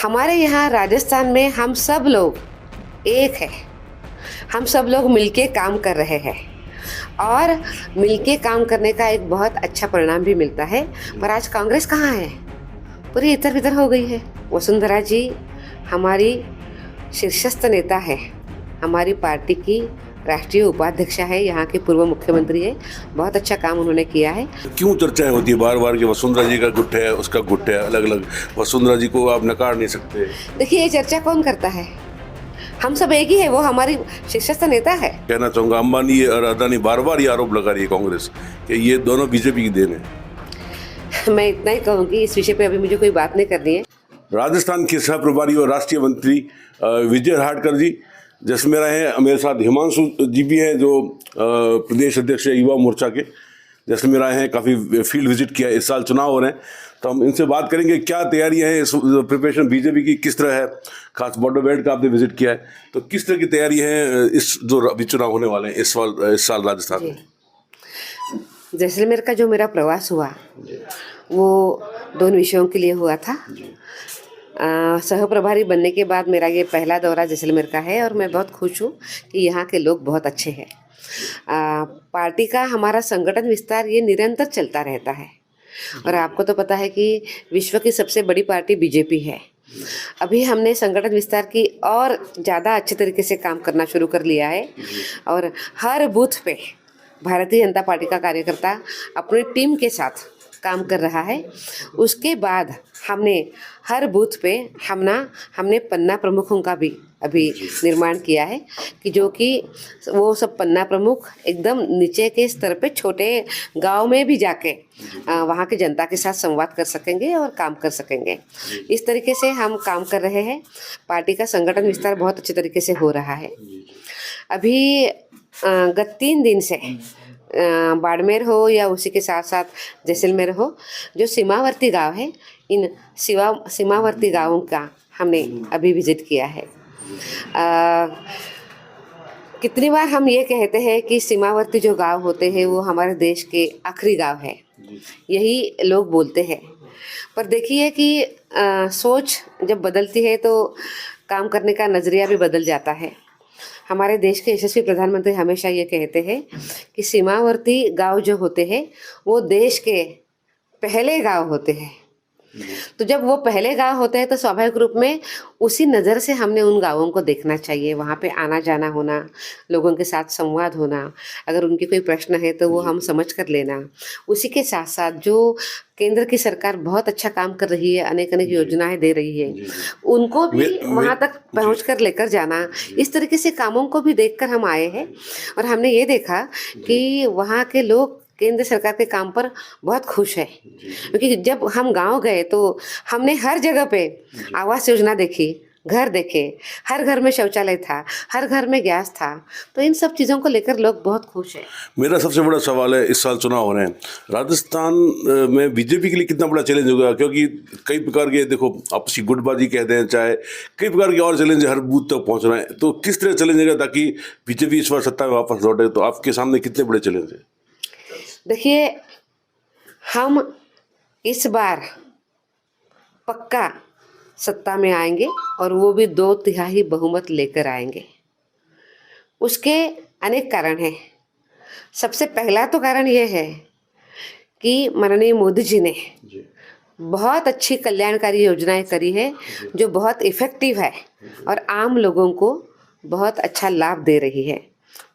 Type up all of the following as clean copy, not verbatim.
हमारे यहाँ राजस्थान में हम सब लोग एक है। हम सब लोग मिलके काम कर रहे हैं और मिलके काम करने का एक बहुत अच्छा परिणाम भी मिलता है। पर आज कांग्रेस कहाँ है? पूरी इधर बिधर हो गई है। वसुंधरा जी हमारी शीर्षस्थ नेता है, हमारी पार्टी की राष्ट्रीय उपाध्यक्षा है, यहाँ के पूर्व मुख्यमंत्री है। बहुत अच्छा काम उन्होंने किया है। क्यों चर्चाएं होती है बार बार कि वसुंधरा जी का गुट है, उसका गुट है, अलग अलग वसुंधरा जी को आप नकार नहीं सकते? देखिए, ये चर्चा कौन करता है? हम सब एक ही है, वो हमारी शीर्षस्थ नेता है। कहना चाहूँगा, अंबानी और अदानी बार बार ये आरोप लगा रही है कांग्रेस कि ये दोनों बीजेपी की देन है। मैं इतना ही कहूँगी, इस विषय पे अभी मुझे कोई बात नहीं करनी है। राजस्थान के सह प्रभारी और राष्ट्रीय मंत्री विजय हाटकर जी जैसलमेर आए हैं। मेरे साथ हिमांशु जी भी हैं जो प्रदेश अध्यक्ष है युवा मोर्चा के, जैसलमेर आए हैं। काफ़ी फील्ड विजिट किया है, इस साल चुनाव हो रहे हैं तो हम इनसे बात करेंगे क्या तैयारियां हैं, इस प्रिपरेशन बीजेपी की किस तरह है। खास बॉर्डर बेल्ट का आपने विजिट किया है तो किस तरह की तैयारी है इस जो अभी चुनाव होने वाले हैं इस साल राजस्थान में? जैसलमेर का जो मेरा प्रवास हुआ वो दोनों विषयों के लिए हुआ था। सह प्रभारी बनने के बाद मेरा ये पहला दौरा जैसलमेर का है और मैं बहुत खुश हूँ कि यहाँ के लोग बहुत अच्छे हैं। पार्टी का हमारा संगठन विस्तार ये निरंतर चलता रहता है और आपको तो पता है कि विश्व की सबसे बड़ी पार्टी बीजेपी है। अभी हमने संगठन विस्तार की और ज़्यादा अच्छे तरीके से काम करना शुरू कर लिया है और हर बूथ पे भारतीय जनता पार्टी का कार्यकर्ता अपनी टीम के साथ काम कर रहा है। उसके बाद हमने हर बूथ पे हमने पन्ना प्रमुखों का भी अभी निर्माण किया है कि जो कि वो सब पन्ना प्रमुख एकदम नीचे के स्तर पे छोटे गांव में भी जाके वहाँ की जनता के साथ संवाद कर सकेंगे और काम कर सकेंगे। इस तरीके से हम काम कर रहे हैं। पार्टी का संगठन विस्तार बहुत अच्छे तरीके से हो रहा है। अभी गत 3 दिन से बाड़मेर हो या उसी के साथ साथ जैसलमेर हो, जो सीमावर्ती गांव है, इन सीमावर्ती गांवों का हमने अभी विजिट किया है। कितनी बार हम ये कहते हैं कि सीमावर्ती जो गांव होते हैं वो हमारे देश के आखिरी गांव है, यही लोग बोलते हैं। पर देखिए कि सोच जब बदलती है तो काम करने का नज़रिया भी बदल जाता है। हमारे देश के यशस्वी प्रधानमंत्री हमेशा ये कहते हैं कि सीमावर्ती गांव जो होते हैं वो देश के पहले गांव होते हैं। तो जब वो पहले गांव होते हैं तो स्वाभाविक रूप में उसी नज़र से हमने उन गांवों को देखना चाहिए। वहाँ पे आना जाना होना, लोगों के साथ संवाद होना, अगर उनके कोई प्रश्न है तो वो हम समझ कर लेना। उसी के साथ साथ जो केंद्र की सरकार बहुत अच्छा काम कर रही है, अनेक अनेक योजनाएं दे रही है, उनको भी वहाँ तक पहुँच कर लेकर जाना। इस तरीके से कामों को भी देखकर हम आए हैं और हमने ये देखा कि वहाँ के लोग केंद्र सरकार के काम पर बहुत खुश है। क्योंकि जब हम गांव गए तो हमने हर जगह पे आवास योजना देखी, घर देखे, हर घर में शौचालय था, हर घर में गैस था। तो इन सब चीज़ों को लेकर लोग बहुत खुश हैं। मेरा सबसे बड़ा सवाल है, इस साल चुनाव हो रहे हैं राजस्थान में, बीजेपी के लिए कितना बड़ा चैलेंज होगा? क्योंकि कई प्रकार के, देखो, आपसी गुटबाजी कहते हैं, चाहे कई प्रकार के और चैलेंज हर बूथ तक पहुंच रहे हैं। तो किस तरह चैलेंज है ताकि बीजेपी इस बार सत्ता में वापस लौटे? तो आपके सामने कितने बड़े चैलेंज हैं? देखिए, हम इस बार पक्का सत्ता में आएंगे और वो भी 2/3 बहुमत लेकर आएंगे। उसके अनेक कारण हैं। सबसे पहला तो कारण ये है कि माननीय मोदी जी ने बहुत अच्छी कल्याणकारी योजनाएं करी है जो बहुत इफ़ेक्टिव है और आम लोगों को बहुत अच्छा लाभ दे रही है।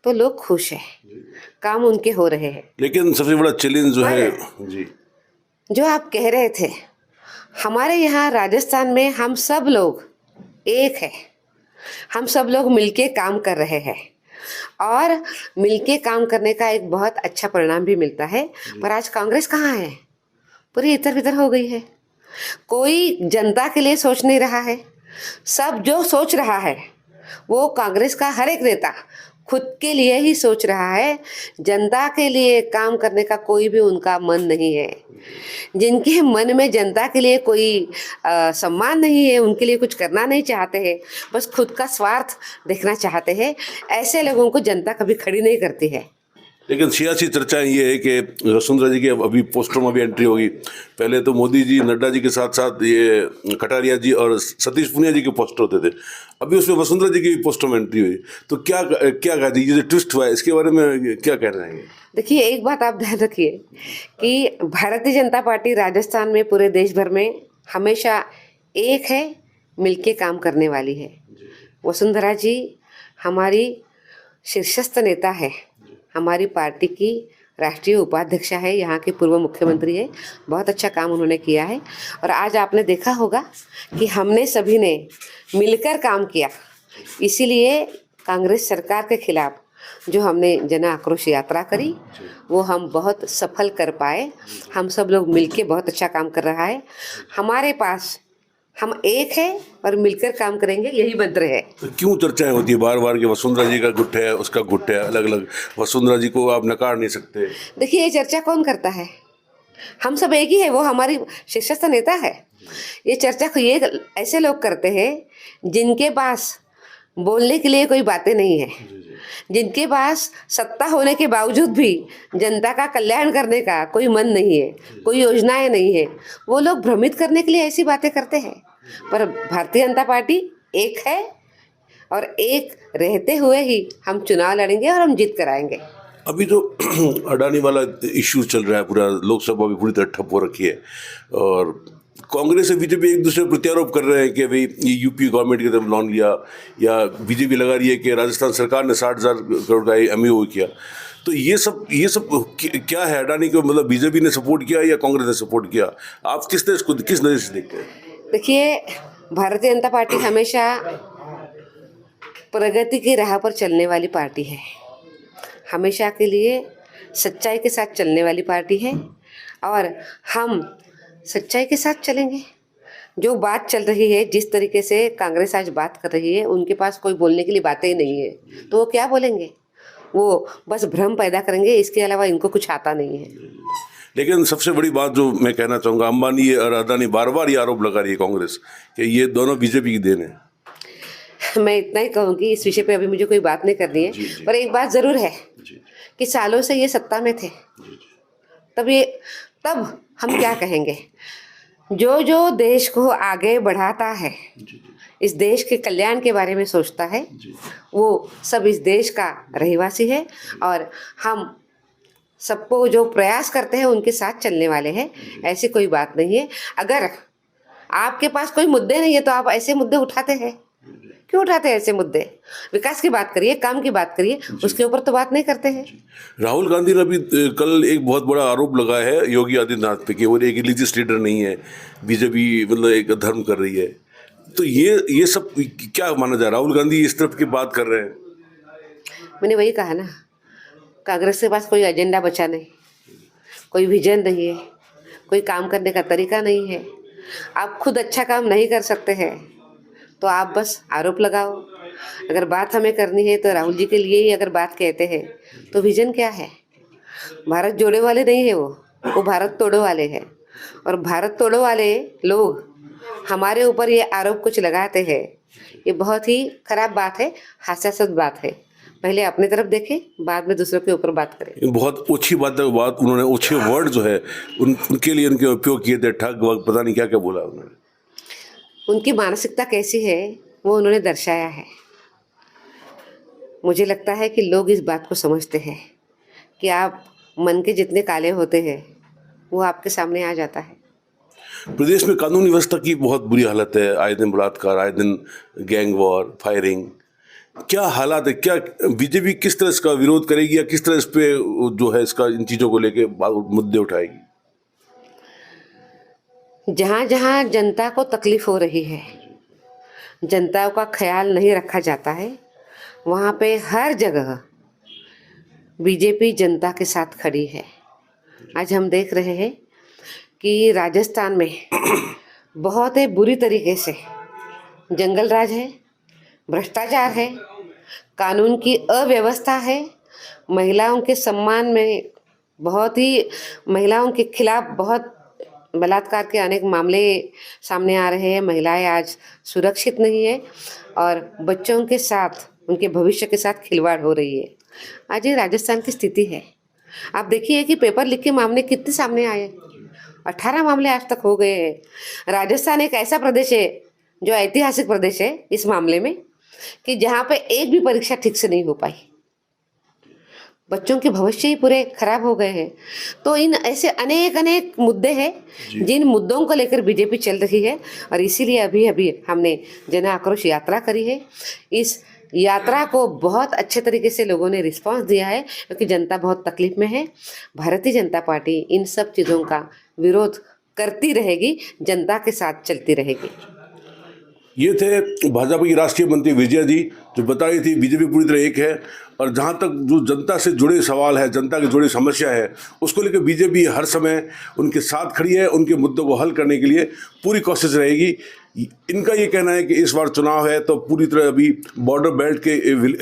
तो लोग खुश हैं, काम उनके हो रहे हैं। लेकिन सबसे बड़ा चैलेंज जो है जी, जो आप कह रहे थे, हमारे यहाँ राजस्थान में हम सब लोग एक है। हम सब लोग मिलके काम कर रहे हैं और मिलके काम करने का एक बहुत अच्छा परिणाम भी मिलता है। पर आज कांग्रेस कहाँ है? पूरी इधर बिधर हो गई है। कोई जनता के लिए सोच नहीं रहा है। सब जो सोच रहा है वो कांग्रेस का हर एक नेता खुद के लिए ही सोच रहा है। जनता के लिए काम करने का कोई भी उनका मन नहीं है। जिनके मन में जनता के लिए कोई सम्मान नहीं है, उनके लिए कुछ करना नहीं चाहते हैं, बस खुद का स्वार्थ देखना चाहते हैं, ऐसे लोगों को जनता कभी खड़ी नहीं करती है। लेकिन सियासी चर्चाएं ये है कि वसुंधरा जी के अभी पोस्टर में भी एंट्री होगी। पहले तो मोदी जी नड्डा जी के साथ साथ ये कटारिया जी और सतीश पूनिया जी के पोस्टर होते थे, अभी उसमें वसुंधरा जी की भी पोस्टर में एंट्री हुई। तो क्या क्या कहती है, ये जो ट्विस्ट हुआ है इसके बारे में क्या कह रहे हैं? देखिए, एक बात आप ध्यान रखिए कि भारतीय जनता पार्टी राजस्थान में पूरे देश भर में हमेशा एक है, मिलके काम करने वाली है। वसुंधरा जी हमारी शीर्षस्थ नेता है, हमारी पार्टी की राष्ट्रीय उपाध्यक्षा है, यहाँ के पूर्व मुख्यमंत्री है। बहुत अच्छा काम उन्होंने किया है और आज आपने देखा होगा कि हमने सभी ने मिलकर काम किया, इसीलिए कांग्रेस सरकार के खिलाफ जो हमने जन आक्रोश यात्रा करी वो हम बहुत सफल कर पाए। हम सब लोग मिलके बहुत अच्छा काम कर रहा है। हमारे पास हम एक है और मिलकर काम करेंगे, यही मंत्र है। तो क्यों चर्चाएं होती है बार बार कि वसुंधरा जी का गुट है, उसका गुट है, अलग अलग, वसुंधरा जी को आप नकार नहीं सकते? देखिए, ये चर्चा कौन करता है? हम सब एक ही है, वो हमारी शीर्षस्थ नेता है। ये चर्चा को ये ऐसे लोग करते हैं जिनके पास बोलने के लिए कोई बातें नहीं है, जिनके पास सत्ता होने के बावजूद भी जनता का कल्याण करने का कोई मन नहीं है, कोई योजनाएं नहीं है। वो लोग भ्रमित करने के लिए ऐसी बातें करते हैं। पर भारतीय जनता पार्टी एक है और एक रहते हुए ही हम चुनाव लड़ेंगे और हम जीत कर आएंगे। अभी जो अडानी वाला इश्यू चल रहा है, पूरा लोकसभा भी पूरी तरह ठप हो रखी है और कांग्रेस और बीजेपी एक दूसरे पर प्रत्यारोप कर रहे हैं कि भाई ये यूपी गवर्नमेंट की तरफ लोन लिया, या बीजेपी लगा रही है कि राजस्थान सरकार ने 60,000 करोड़ का MOU किया। तो ये सब क्या है? अडानी को मतलब बीजेपी ने सपोर्ट किया या कांग्रेस ने सपोर्ट किया? आप किस नजर से देखते हैं? देखिए, भारतीय जनता पार्टी हमेशा प्रगति की राह पर चलने वाली पार्टी है, हमेशा के लिए सच्चाई के साथ चलने वाली पार्टी है और हम सच्चाई के साथ चलेंगे। जो बात चल रही है, जिस तरीके से कांग्रेस आज बात कर रही है, उनके पास कोई बोलने के लिए बातें ही नहीं है, तो वो क्या बोलेंगे? वो बस भ्रम पैदा करेंगे, इसके अलावा इनको कुछ आता नहीं है। लेकिन सबसे बड़ी बात जो मैं कहना चाहूँगा, अंबानी और अडानी बार बार ये आरोप लगा रही है कांग्रेस कि ये दोनों बीजेपी की देन है। मैं इतना ही कहूँगी, इस विषय पे अभी मुझे कोई बात नहीं करनी है। पर एक बात ज़रूर है कि सालों से ये सत्ता में थे, तब हम क्या कहेंगे? जो जो देश को आगे बढ़ाता है, इस देश के कल्याण के बारे में सोचता है, वो सब इस देश का रहवासी है और हम सबको जो प्रयास करते हैं उनके साथ चलने वाले हैं। ऐसी कोई बात नहीं है। अगर आपके पास कोई मुद्दे नहीं है तो आप ऐसे मुद्दे उठाते हैं, क्यों उठाते हैं ऐसे मुद्दे? विकास की बात करिए, काम की बात करिए, उसके ऊपर तो बात नहीं करते हैं। राहुल गांधी ने अभी कल एक बहुत बड़ा आरोप लगाया है योगी आदित्यनाथ पे कि वो एक रिलीजियस लीडर नहीं है, बीजेपी मतलब एक धर्म कर रही है। तो ये सब क्या माना जाए? राहुल गांधी इस तरफ की बात कर रहे हैं। मैंने वही कहा ना, कांग्रेस के पास कोई एजेंडा बचा नहीं, कोई विजन नहीं है, कोई काम करने का तरीका नहीं है। आप खुद अच्छा काम नहीं कर सकते हैं तो आप बस आरोप लगाओ। अगर बात हमें करनी है तो राहुल जी के लिए ही अगर बात कहते हैं तो विजन क्या है? भारत जोड़े वाले नहीं है, वो भारत तोड़ो वाले हैं। और भारत तोड़ो वाले लोग हमारे ऊपर ये आरोप कुछ लगाते हैं, ये बहुत ही खराब बात है, हास्यास्पद बात है। पहले अपनी तरफ देखें, बाद में दूसरों के ऊपर बात करें। बहुत ओछी बात उन्होंने ओछे वर्ड जो है उनके लिए उनके उपयोग किए थे, ठग वग पता नहीं क्या क्या बोला उन्होंने। उनकी मानसिकता कैसी है वो उन्होंने दर्शाया है। मुझे लगता है कि लोग इस बात को समझते हैं कि आप मन के जितने काले होते हैं वो आपके सामने आ जाता है। प्रदेश में कानून व्यवस्था की बहुत बुरी हालत है, आए दिन बलात्कार, आए दिन गैंग वॉर, फायरिंग, क्या हालात है? क्या बीजेपी किस तरह इसका विरोध करेगी या किस तरह इस पे जो है इसका इन चीज़ों को लेके मुद्दे उठाएगी? जहाँ जहाँ जनता को तकलीफ हो रही है, जनता का ख्याल नहीं रखा जाता है, वहाँ पे हर जगह बीजेपी जनता के साथ खड़ी है। आज हम देख रहे हैं कि राजस्थान में बहुत ही बुरी तरीके से जंगल राज है, भ्रष्टाचार है, कानून की अव्यवस्था है, महिलाओं के सम्मान में बहुत ही, महिलाओं के खिलाफ बहुत बलात्कार के अनेक मामले सामने आ रहे हैं। महिलाएं आज सुरक्षित नहीं है और बच्चों के साथ, उनके भविष्य के साथ खिलवाड़ हो रही है। आज ये राजस्थान की स्थिति है। आप देखिए कि पेपर लीक के मामले कितने सामने आए, 18 मामले आज तक हो गए हैं। राजस्थान एक ऐसा प्रदेश है जो ऐतिहासिक प्रदेश है इस मामले में, कि जहाँ पे एक भी परीक्षा ठीक से नहीं हो पाई, बच्चों के भविष्य ही पूरे खराब हो गए हैं। तो इन ऐसे अनेक अनेक मुद्दे हैं जिन मुद्दों को लेकर बीजेपी चल रही है, और इसीलिए अभी अभी हमने जन आक्रोश यात्रा करी है। इस यात्रा को बहुत अच्छे तरीके से लोगों ने रिस्पांस दिया है, क्योंकि जनता बहुत तकलीफ में है। भारतीय जनता पार्टी इन सब चीज़ों का विरोध करती रहेगी, जनता के साथ चलती रहेगी। ये थे भाजपा की राष्ट्रीय मंत्री विजया जी, जो बता रही थी बीजेपी पूरी तरह एक है, और जहाँ तक जो जनता से जुड़े सवाल है, जनता के जुड़े समस्या है, उसको लेकर बीजेपी हर समय उनके साथ खड़ी है। उनके मुद्दों को हल करने के लिए पूरी कोशिश रहेगी। इनका ये कहना है कि इस बार चुनाव है तो पूरी तरह अभी बॉर्डर बेल्ट के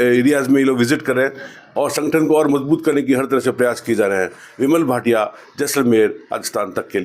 एरियाज में ये लोग विजिट कर रहे हैं और संगठन को और मजबूत करने की हर तरह से प्रयास किए जा रहे हैं। विमल भाटिया, जैसलमेर, राजस्थान तक के लिए।